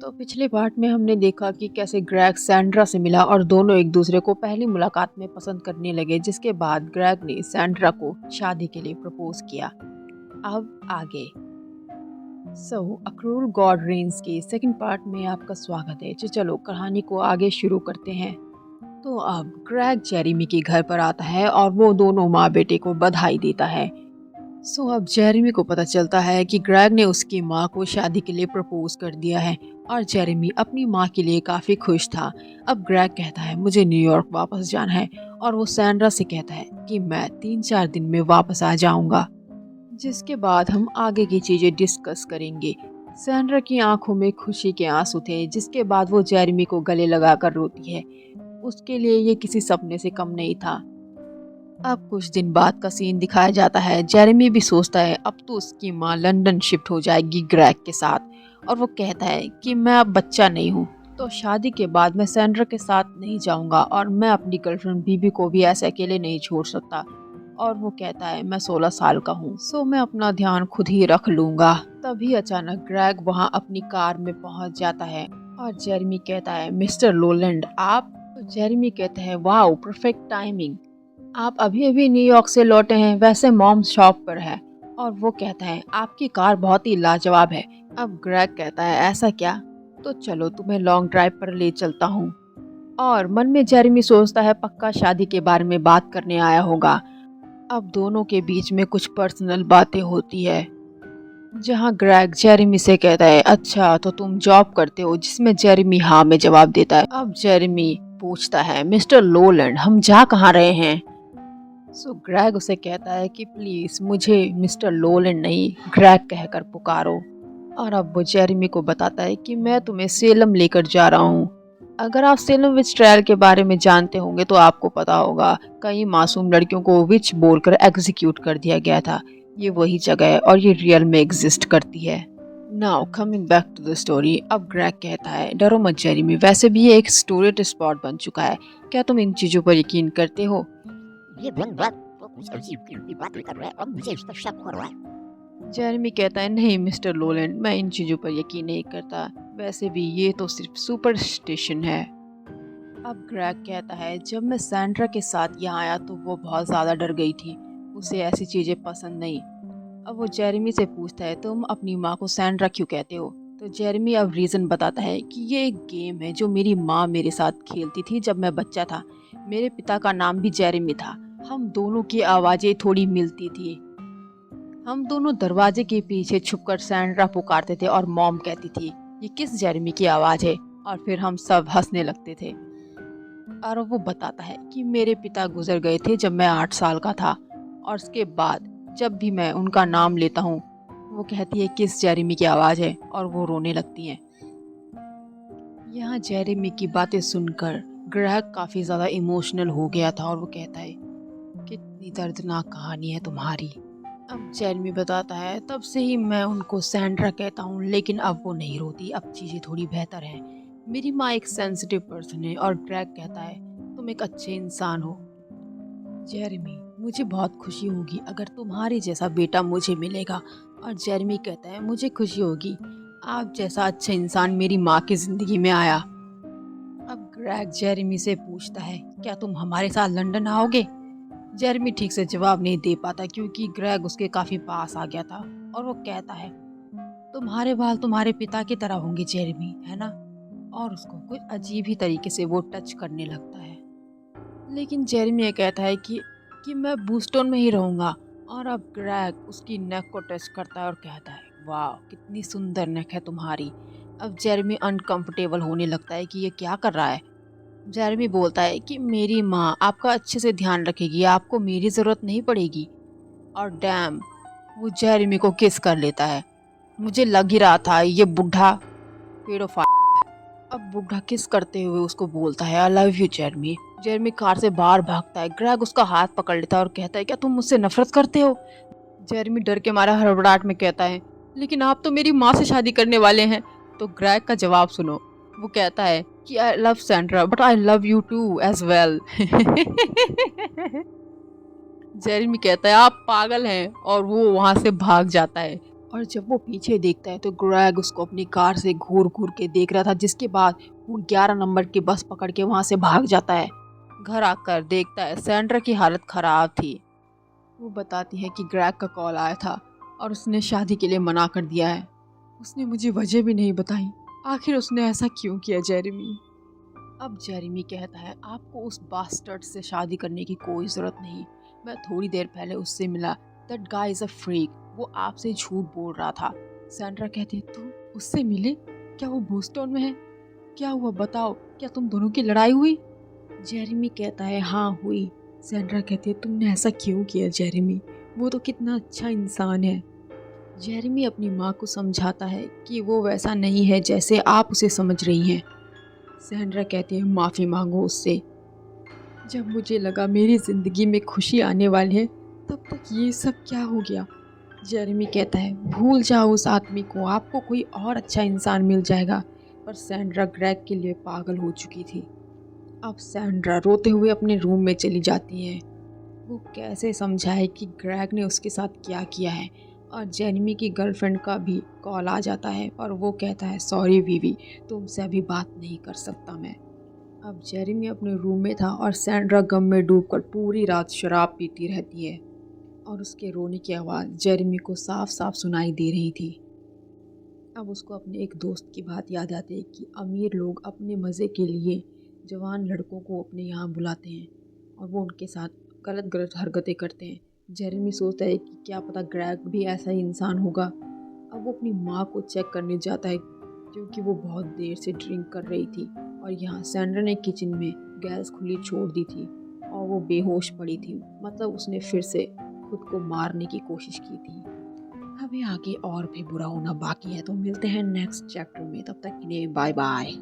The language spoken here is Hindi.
तो पिछले पार्ट में हमने देखा कि कैसे ग्रेग सैंड्रा से मिला और दोनों एक दूसरे को पहली मुलाकात में पसंद करने लगे, जिसके बाद ग्रेग ने सैंड्रा को शादी के लिए प्रपोज किया। अब आगे अ क्रूअल गॉड रेन्स के सेकंड पार्ट में आपका स्वागत है। चलो कहानी को आगे शुरू करते हैं। तो अब ग्रेग जेरेमी के घर पर आता है और वो दोनों माँ बेटे को बधाई देता है। अब जेरेमी को पता चलता है कि ग्रेग ने उसकी माँ को शादी के लिए प्रपोज कर दिया है और जेरेमी अपनी माँ के लिए काफ़ी खुश था। अब ग्रेग कहता है मुझे न्यूयॉर्क वापस जाना है और वो सैंड्रा से कहता है कि मैं 3-4 दिन में वापस आ जाऊंगा, जिसके बाद हम आगे की चीज़ें डिस्कस करेंगे। सैंड्रा की आंखों में खुशी के आंसू थे, जिसके बाद वो जेरेमी को गले लगाकर रोती है। उसके लिए ये किसी सपने से कम नहीं था। अब कुछ दिन बाद का सीन दिखाया जाता है। जेरेमी भी सोचता है अब तो उसकी माँ लंदन शिफ्ट हो जाएगी ग्रेग के साथ, और वो कहता है कि मैं अब बच्चा नहीं हूँ, तो शादी के बाद मैं सैंड्रा के साथ नहीं जाऊंगा और मैं अपनी गर्लफ्रेंड बीबी को भी ऐसे अकेले नहीं छोड़ सकता। और वो कहता है मैं 16 साल का हूँ, सो मैं अपना ध्यान खुद ही रख लूंगा। तभी अचानक ग्रेग वहाँ अपनी कार में पहुँच जाता है और जेरेमी कहता है मिस्टर लोलैंड आप। तो जेरेमी कहता है वाओ परफेक्ट टाइमिंग, आप अभी अभी न्यूयॉर्क से लौटे हैं, वैसे मॉम शॉप पर है। और वो कहता है आपकी कार बहुत ही लाजवाब है। अब ग्रेग कहता है ऐसा क्या, तो चलो तुम्हें लॉन्ग ड्राइव पर ले चलता हूँ। और मन में जेरेमी सोचता है पक्का शादी के बारे में बात करने आया होगा। अब दोनों के बीच में कुछ पर्सनल बातें होती है, जहाँ ग्रेग जेरेमी से कहता है अच्छा तो तुम जॉब करते हो, जिसमें जेरेमी हाँ में जवाब देता है। अब जेरेमी पूछता है मिस्टर लोलैंड हम जा कहाँ रहे हैं। ग्रेग उसे कहता है कि प्लीज मुझे मिस्टर लोलैंड नहीं ग्रेग कहकर पुकारो। और अब वो जेरेमी को बताता है कि मैं तुम्हें सेलम लेकर जा रहा हूँ। अगर आप सेलम विच ट्रायल के बारे में जानते होंगे तो आपको पता होगा कई मासूम लड़कियों को विच बोलकर एग्जीक्यूट कर दिया गया था। ये वही जगह है और ये रियल में एग्जिस्ट करती है। Now coming back to the story, अब ग्रेग कहता है डरो मत जेरेमी, वैसे भी ये एक टूरिस्ट स्पॉट बन चुका है, क्या तुम इन चीजों पर यकीन करते हो। ये दिन रात तो कुछ अजीब की बातें कर रहा है और मुझे इस पर शक हो रहा है। जेरेमी कहता है नहीं मिस्टर लोलैंड मैं इन चीज़ों पर यकीन नहीं करता, वैसे भी ये तो सिर्फ सुपरस्टिशन है। अब ग्रेग कहता है जब मैं सैंड्रा के साथ यहाँ आया तो वो बहुत ज़्यादा डर गई थी, उसे ऐसी चीज़ें पसंद नहीं। अब वो जेरेमी से पूछता है तुम अपनी माँ को सैंड्रा क्यों कहते हो। तो जेरेमी अब रीज़न बताता है कि ये एक गेम है जो मेरी माँ मेरे साथ खेलती थी जब मैं बच्चा था। मेरे पिता का नाम भी जेरेमी था, हम दोनों की आवाज़ें थोड़ी मिलती थी। हम दोनों दरवाजे के पीछे छुपकर सैंड्रा पुकारते थे और मॉम कहती थी ये किस जेरेमी की आवाज़ है, और फिर हम सब हंसने लगते थे। और वो बताता है कि मेरे पिता गुजर गए थे जब मैं 8 साल का था, और उसके बाद जब भी मैं उनका नाम लेता हूँ वो कहती है किस जेरेमी की आवाज़ है, और वो रोने लगती हैं। यहाँ जेरेमी की बातें सुनकर ग्रेग काफ़ी ज़्यादा इमोशनल हो गया था और वो कहता है कितनी दर्दनाक कहानी है तुम्हारी। अब जेरेमी बताता है तब से ही मैं उनको सैंड्रा कहता हूँ, लेकिन अब वो नहीं रोती, अब चीज़ें थोड़ी बेहतर हैं। मेरी माँ एक सेंसिटिव पर्सन है। और ग्रेग कहता है तुम एक अच्छे इंसान हो जेरेमी, मुझे बहुत खुशी होगी अगर तुम्हारे जैसा बेटा मुझे मिलेगा। और जेरेमी कहता है मुझे खुशी होगी आप जैसा अच्छा इंसान मेरी माँ की ज़िंदगी में आया। अब ग्रेग जेरेमी से पूछता है क्या तुम हमारे साथ लंदन आओगे। जेरेमी ठीक से जवाब नहीं दे पाता क्योंकि ग्रेग उसके काफी पास आ गया था। और वो कहता है तुम्हारे बाल तुम्हारे पिता की तरह होंगे जेरेमी, है ना। और उसको कुछ अजीब ही तरीके से वो टच करने लगता है। लेकिन जेरेमी ये कहता है कि मैं बूस्टन में ही रहूंगा। और अब ग्रेग उसकी नेक को टच करता है और कहता है वाह कितनी सुंदर नेक है तुम्हारी। अब जेरेमी अनकंफर्टेबल होने लगता है कि ये क्या कर रहा है। जेरेमी बोलता है कि मेरी माँ आपका अच्छे से ध्यान रखेगी, आपको मेरी ज़रूरत नहीं पड़ेगी। और डैम, वो जेरेमी को किस कर लेता है। मुझे लग ही रहा था ये बुढ़ा पेडोफाइल। अब बुढ़ा किस करते हुए उसको बोलता है आई love you Jeremy. Jeremy car से बाहर भागता है। ग्रेग उसका हाथ पकड़ लेता है और कहता है क्या तुम मुझसे नफरत करते हो। जेरेमी डर के मारा हड़बड़ाहट में कहता है लेकिन आप तो मेरी माँ से शादी करने वाले हैं। तो ग्रेग का जवाब सुनो, वो कहता है कि I love Sandra but I love you too as well. Jeremy कहता है आप पागल हैं और वो वहां से भाग जाता है। और जब वो पीछे देखता है तो ग्रेग उसको अपनी कार से घूर घूर के देख रहा था, जिसके बाद वो 11 नंबर की बस पकड़ के वहाँ से भाग जाता है। घर आकर देखता है सैंड्रा की हालत खराब थी। वो बताती है कि ग्रेग का कॉल आया था और उसने शादी के लिए मना कर दिया है। उसने मुझे वजह भी नहीं बताई। आखिर उसने ऐसा क्यों किया जेरेमी? अब जेरेमी कहता है आपको उस बास्टर्ड से शादी करने की कोई ज़रूरत नहीं। मैं थोड़ी देर पहले उससे मिला। That guy is a freak. वो आपसे झूठ बोल रहा था। सैंड्रा कहती है तुम उससे मिले? क्या वो बोस्टन में है? क्या हुआ बताओ, क्या तुम दोनों की लड़ाई हुई? जेरेमी कहता है हाँ हुई। सैंड्रा कहती है तुमने ऐसा क्यों किया जेरेमी? वो तो कितना अच्छा इंसान है। जेरेमी अपनी माँ को समझाता है कि वो वैसा नहीं है जैसे आप उसे समझ रही हैं। सैंड्रा कहती है माफ़ी मांगो उससे। जब मुझे लगा मेरी ज़िंदगी में खुशी आने वाली है, तब तक ये सब क्या हो गया? जेरेमी कहता है भूल जाओ उस आदमी को, आपको कोई और अच्छा इंसान मिल जाएगा। पर सैंड्रा ग्रेग के लिए पागल हो चुकी थी। अब सैंड्रा रोते हुए अपने रूम में चली जाती है। वो कैसे समझाए कि ग्रेग ने उसके साथ क्या किया है। और जेरेमी की गर्लफ्रेंड का भी कॉल आ जाता है और वो कहता है सॉरी वीवी, तुमसे अभी बात नहीं कर सकता मैं। अब जेरेमी अपने रूम में था और सैंड्रा गम में डूबकर पूरी रात शराब पीती रहती है और उसके रोने की आवाज़ जेरेमी को साफ साफ सुनाई दे रही थी। अब उसको अपने एक दोस्त की बात याद आती है कि अमीर लोग अपने मज़े के लिए जवान लड़कों को अपने यहाँ बुलाते हैं और वो उनके साथ गलत गलत हरकतें करते हैं। जेरेमी सोचता है कि क्या पता ग्रेग भी ऐसा ही इंसान होगा। अब वो अपनी माँ को चेक करने जाता है क्योंकि वो बहुत देर से ड्रिंक कर रही थी और यहाँ सैंड्रा ने किचन में गैस खुली छोड़ दी थी और वो बेहोश पड़ी थी। मतलब उसने फिर से खुद को मारने की कोशिश की थी। अभी आगे और भी बुरा होना बाकी है, तो मिलते हैं नेक्स्ट चैप्टर में। तब तक के लिए बाय बाय।